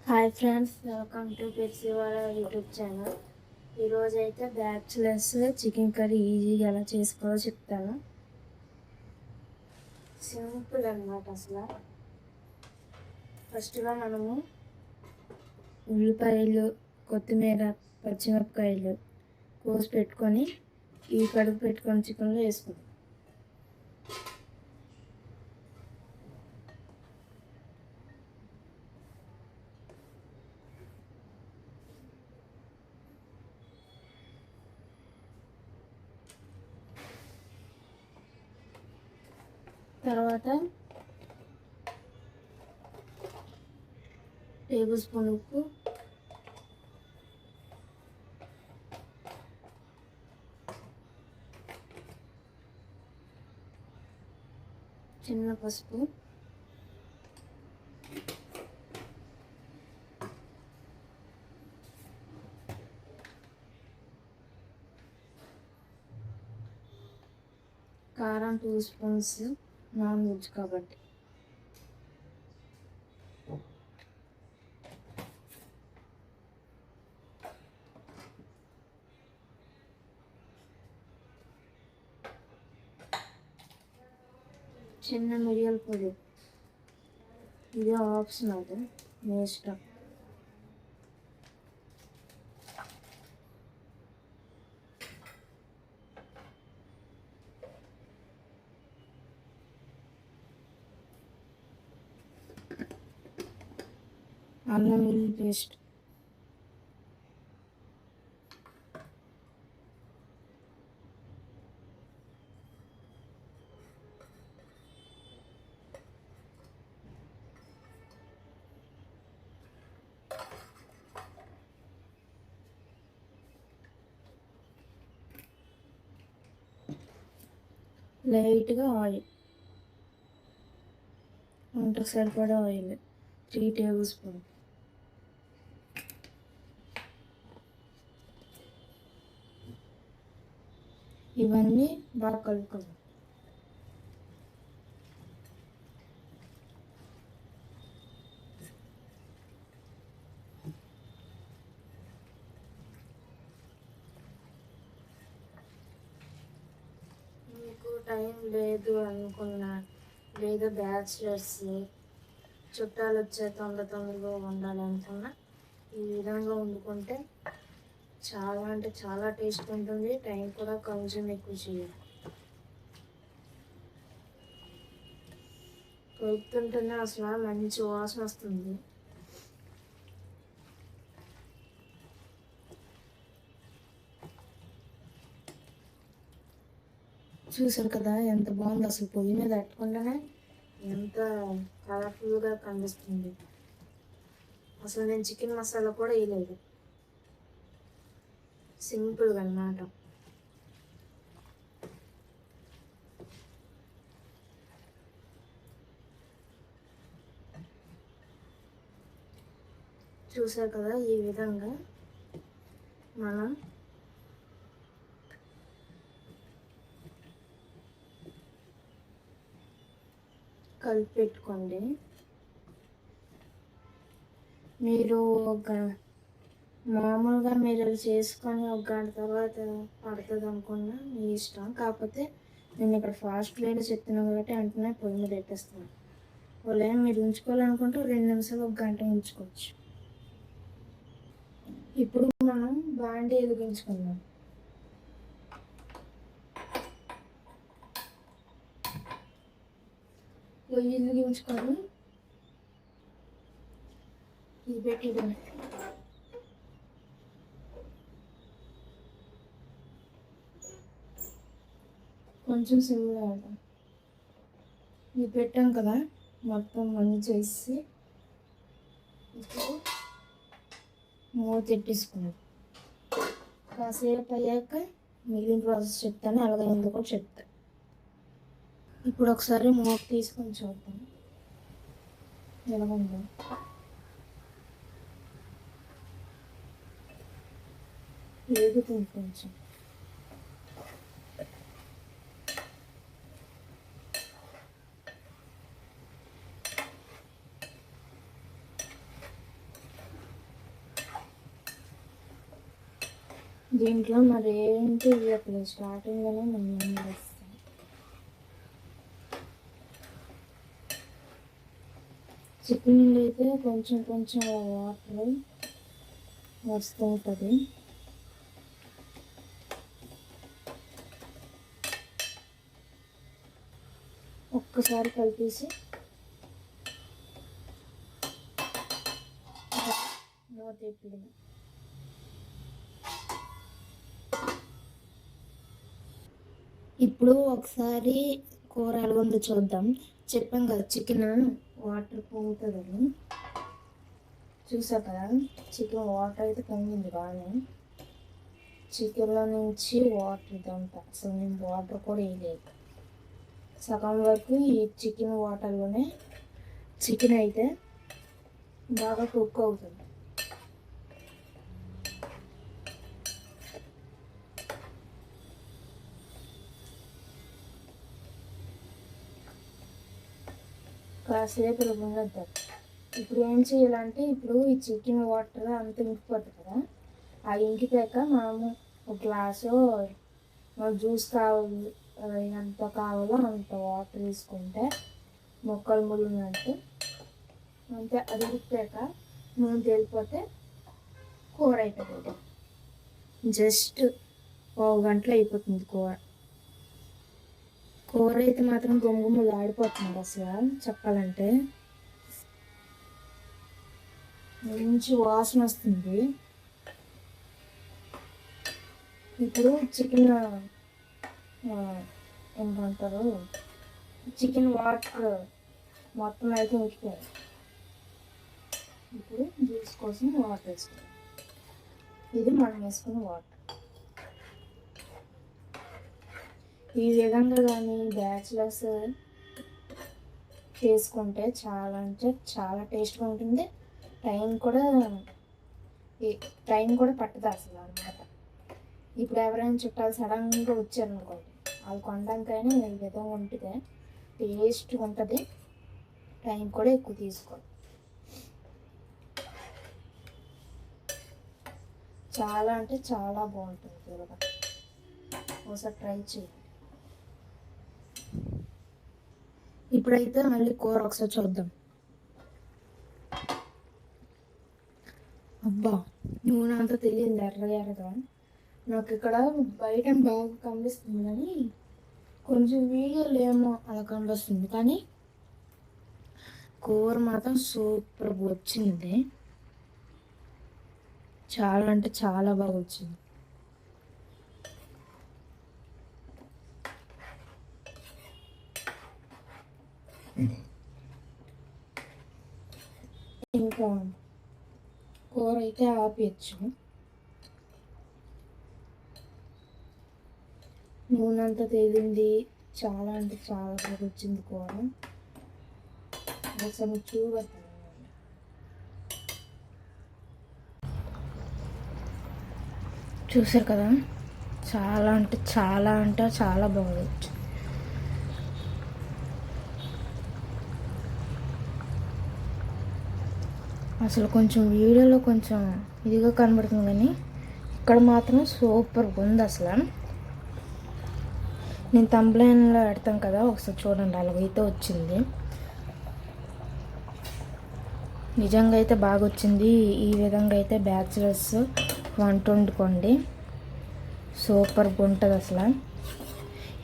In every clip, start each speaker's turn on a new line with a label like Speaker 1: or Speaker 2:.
Speaker 1: Hi friends, welcome to పెట్సివాడ YouTube channel. ఈరోజు అయితే బ్యాచిలర్స్ చికెన్ కర్రీ ఈజీగా ఎలా చేసుకోవాలో చెప్తాను. సింపుల్ అన్నమాట. అసలు ఫస్ట్గా మనము ఉల్లిపాయలు, కొత్తిమీర, పచ్చిమిరపకాయలు కోసి పెట్టుకొని ఈ కడుగు పెట్టుకొని చికెన్లో వేసుకుంటాం. తర్వాత టేబుల్ స్పూన్ ఉప్పు, చిన్న పసుపు, కారం 2 స్పూన్స్, నాన్ వెజ్ కాబట్టి. చిన్న మిరియాల పొడి, ఇది ఆప్షనల్, మీ ఇష్టం. అల్లం వెల్లుల్లి పేస్ట్, లైట్గా ఆయిల్, వంటకు సరిపడా ఆయిల్ 3 టేబుల్ స్పూన్. ఇవన్నీ బాగా కలుపుకోవాలి. మీకు టైం లేదు అనుకున్నా, లేదా బ్యాచిలర్స్ చుట్టాలు వచ్చే తొందరగా ఉండాలనుకున్నా ఈ విధంగా వండుకుంటే చాలా అంటే చాలా టేస్ట్ ఉంటుంది. టైం కూడా కొంచెం ఎక్కువ చేయాలి. కలుపుతుంటేనే అసలు మంచి వాసన వస్తుంది. చూసారు కదా ఎంత బాగుంది. అసలు పొయ్యి మీద పెట్టుకుంటేనే ఎంత కలర్ఫుల్గా కనిపిస్తుంది. అసలు నేను చికెన్ మసాలా కూడా వేయలేదు, సింపుల్గా అన్నమాట. చూసారు కదా, ఈ విధంగా మనం కలిపి పెట్టుకోండి. మీరు మామూలుగా మీరు చేసుకొని ఒక గంట తర్వాత పడుతుంది అనుకున్నా మీ ఇష్టం. కాకపోతే నేను ఇక్కడ ఫాస్ట్ వేలో చెప్తున్నాను కాబట్టి వెంటనే పొయ్యి మీద పెట్టేస్తున్నాను. వాళ్ళేం మీరు ఉంచుకోవాలనుకుంటే 2 నిమిషాలు, 1 గంట ఉంచుకోవచ్చు. ఇప్పుడు మనం బాండీ వెలిగించుకుందాం. పొయ్యి వెలిగించుకొని ఇది పెట్టి కొంచెం సిమ్లో వేద్దాం. ఇది పెట్టాం కదా, మొత్తం మంచి చేసి ఇప్పుడు మూత పెట్టేసుకున్నాం. కాసేపు అయ్యాక మిగిలిన ప్రాసెస్ చెప్తాను, అలాగే ఎందుకు కూడా చెప్తాను. ఇప్పుడు ఒకసారి మూత తీసుకొని చూద్దాం ఎలా ఉందో. వేగుతుంది కొంచెం. దీంట్లో మరి ఏంటి ఇవ్వట్లేదు, స్టార్టింగ్లోనే మనం వేస్తాం. చికెన్ అయితే కొంచెం కొంచెం వాటర్ వస్తూ ఉంటుంది. ఒక్కసారి కలిపేసి మూత ఇప్పుడు ఇప్పుడు ఒకసారి కూర ఎలాగుందో చూద్దాం. చెప్పాం కదా చికెన్ వాటర్ పొంగుతుందని. చూసా కదా చికెన్ వాటర్ అయితే పొంగింది బాగానే. చికెన్లో నుంచి వాటర్ ఇదంతా అసలు నేను వాటర్ కూడా వేయలేదు. సగం వరకు ఈ చికెన్ వాటర్లోనే చికెన్ అయితే బాగా కుక్ అవుతుంది. కాసేపు ఉండద్దు. ఇప్పుడు ఏం చేయాలంటే ఇప్పుడు ఈ చికెన్ వాటర్ అంత ఇంకిపోతుంది కదా, ఆ ఇంకిపోయాక మనము ఒక గ్లాసు జ్యూస్ కావాలి ఎంత కావాలో అంత వాటర్ తీసుకుంటే మొక్కలు ములిగినట్టు అంతే. అది ఉప్పాక నూనె తేలిపోతే కూర అయిపోతుంది. జస్ట్ 1 గంటలో అయిపోతుంది కూర. కూర అయితే మాత్రం గుమ్గుమ్మలు ఆడిపోతుంది అసలు చెప్పాలంటే. మంచి వాసన వస్తుంది. ఇప్పుడు చికెన్ ఏమంటారు, చికెన్ వాటర్ మొత్తం అయితే ఉడికిపోయాయి. ఇప్పుడు జ్యూస్ కోసం వాటర్ వేసుకోవాలి. ఇది మనం వేసుకున్న వాటర్. ఈ విధంగా కానీ బ్యాచిలర్స్ చేసుకుంటే చాలా అంటే చాలా టేస్ట్గా ఉంటుంది. టైం కూడా పట్టదు అసలు అన్నమాట. ఇప్పుడు ఎవరైనా చుట్టాలు సడన్గా వచ్చారనుకోండి, వాళ్ళు కొనడానికైనా ఈ విధంగా ఉంటుంది, టేస్ట్గా ఉంటుంది, టైం కూడా ఎక్కువ తీసుకోవాలి. చాలా అంటే చాలా బాగుంటుంది కూర. ఒకసారి ట్రై చేయండి. ఇప్పుడైతే మళ్ళీ కూర ఒకసారి చూద్దాం. అబ్బా నూనె అంతా తెలియదు ఎర్రగా. నాకు ఇక్కడ బయట బాగా కనిపిస్తుంది కానీ కొంచెం వీడియోలు ఏమో అలా కనిపిస్తుంది, కానీ కూర మాత్రం సూపర్ వచ్చింది. చాలా అంటే చాలా బాగా వచ్చింది. ఇంకా కూర అయితే ఆపేయచ్చు. నూనె అంతా తేలింది. చాలా అంటే చాలా బాగా వచ్చింది కూర. అసలు చూడతాను. చూసారు కదా, చాలా అంటే చాలా బాగా వచ్చింది. అసలు కొంచెం వీడియోలో కొంచెం ఇదిగా కనబడుతుంది కానీ ఇక్కడ మాత్రం సూపర్ ఉంది అసలు. నేను థంబ్నెయిల్లో పెడతాను కదా, ఒకసారి చూడండి. అలాగైతే వచ్చింది. నిజంగా అయితే బాగా వచ్చింది. ఈ విధంగా అయితే బ్యాచిలర్స్ వంట వండుకోండి, సూపర్ ఉంటుంది అసలు.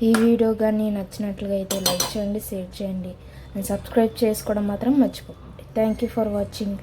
Speaker 1: ఈ వీడియో కానీ నచ్చినట్లుగా అయితే లైక్ చేయండి, షేర్ చేయండి, అండ్ సబ్స్క్రైబ్ చేసుకోవడం మాత్రం మర్చిపోకండి. Thank you for watching.